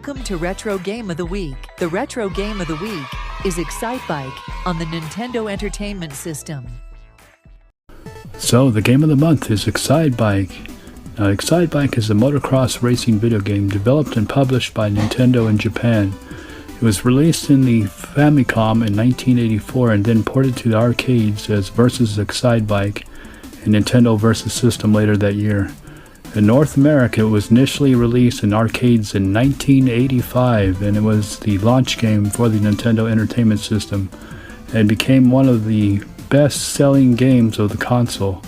Welcome to Retro Game of the Week. The Retro Game of the Week is Excitebike on the Nintendo Entertainment System. So, the game of the month is Excitebike. Now, Excitebike is a motocross racing video game developed and published by Nintendo in Japan. It was released in the Famicom in 1984 and then ported to the arcades as Versus Excitebike and Nintendo Versus System later that year. In North America, it was initially released in arcades in 1985, and it was the launch game for the Nintendo Entertainment System, and became one of the best-selling games of the console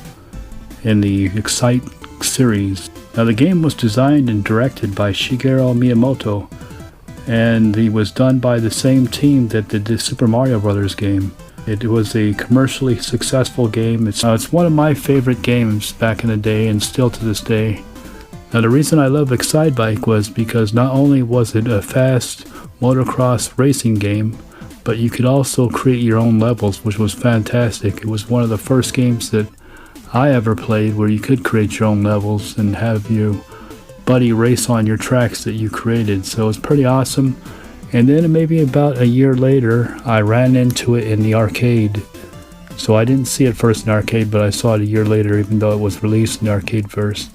in the Excite series. Now, the game was designed and directed by Shigeru Miyamoto, and it was done by the same team that did the Super Mario Bros. Game. It was a commercially successful game. It's one of my favorite games back in the day and still to this day. Now, the reason I love Excitebike was because not only was it a fast motocross racing game, but you could also create your own levels, which was fantastic. It was one of the first games that I ever played where you could create your own levels and have your buddy race on your tracks that you created. So it was pretty awesome. And then maybe about a year later, I ran into it in the arcade. So I didn't see it first in the arcade, but I saw it a year later, even though it was released in the arcade first.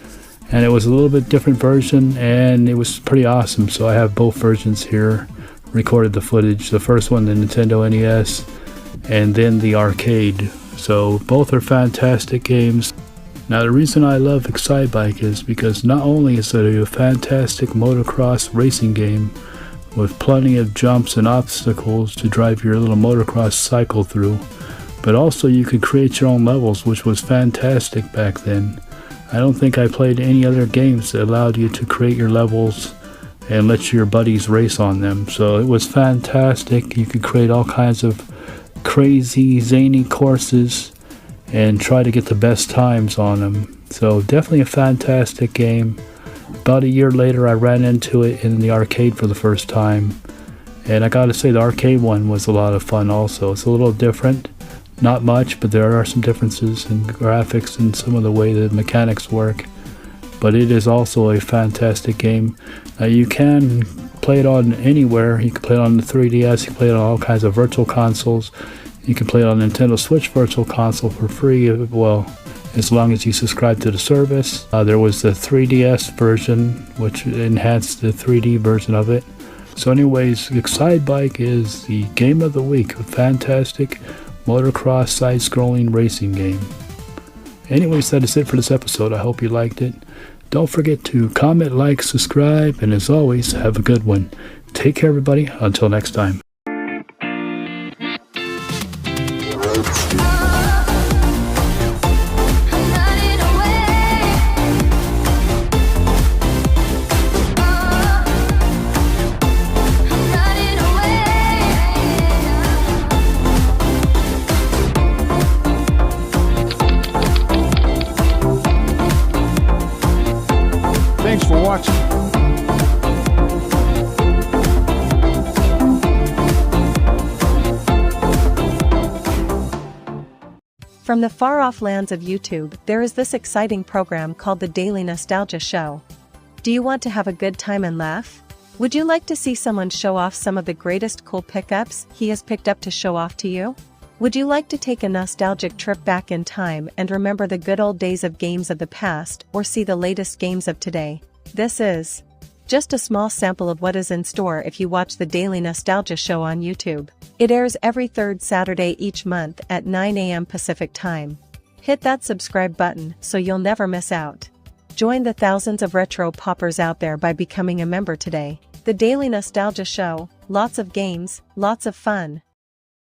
And it was a little bit different version, and it was pretty awesome. So I have both versions here, recorded the footage. The first one, the Nintendo NES, and then the arcade. So both are fantastic games. Now, the reason I love Excitebike is because not only is it a fantastic motocross racing game, with plenty of jumps and obstacles to drive your little motocross cycle through, but also you could create your own levels, which was fantastic back then. I don't think I played any other games that allowed you to create your levels and let your buddies race on them. So it was fantastic. You could create all kinds of crazy, zany courses and try to get the best times on them. So definitely a fantastic game. About a year later, I ran into it in the arcade for the first time, and I gotta say the arcade one was a lot of fun also. It's a little different, not much, but there are some differences in graphics and some of the way the mechanics work, but it is also a fantastic game. Now, you can play it on anywhere. You can play it on the 3DS, you can play it on all kinds of virtual consoles, you can play it on Nintendo Switch Virtual Console for free, well, as long as you subscribe to the service. There was the 3DS version, which enhanced the 3D version of it. So anyways, Excitebike is the game of the week, a fantastic motocross side-scrolling racing game. Anyways, that is it for this episode. I hope you liked it. Don't forget to comment, like, subscribe, and as always, have a good one. Take care, everybody. Until next time. Thanks for watching. From the far-off lands of YouTube, there is this exciting program called the Daily Nostalgia Show. Do you want to have a good time and laugh? Would you like to see someone show off some of the greatest cool pickups he has picked up to show off to you? Would you like to take a nostalgic trip back in time and remember the good old days of games of the past or see the latest games of today? This is just a small sample of what is in store if you watch the Daily Nostalgia Show on YouTube. It airs every third Saturday each month at 9 a.m. Pacific Time. Hit that subscribe button so you'll never miss out. Join the thousands of retro poppers out there by becoming a member today. The Daily Nostalgia Show, lots of games, lots of fun.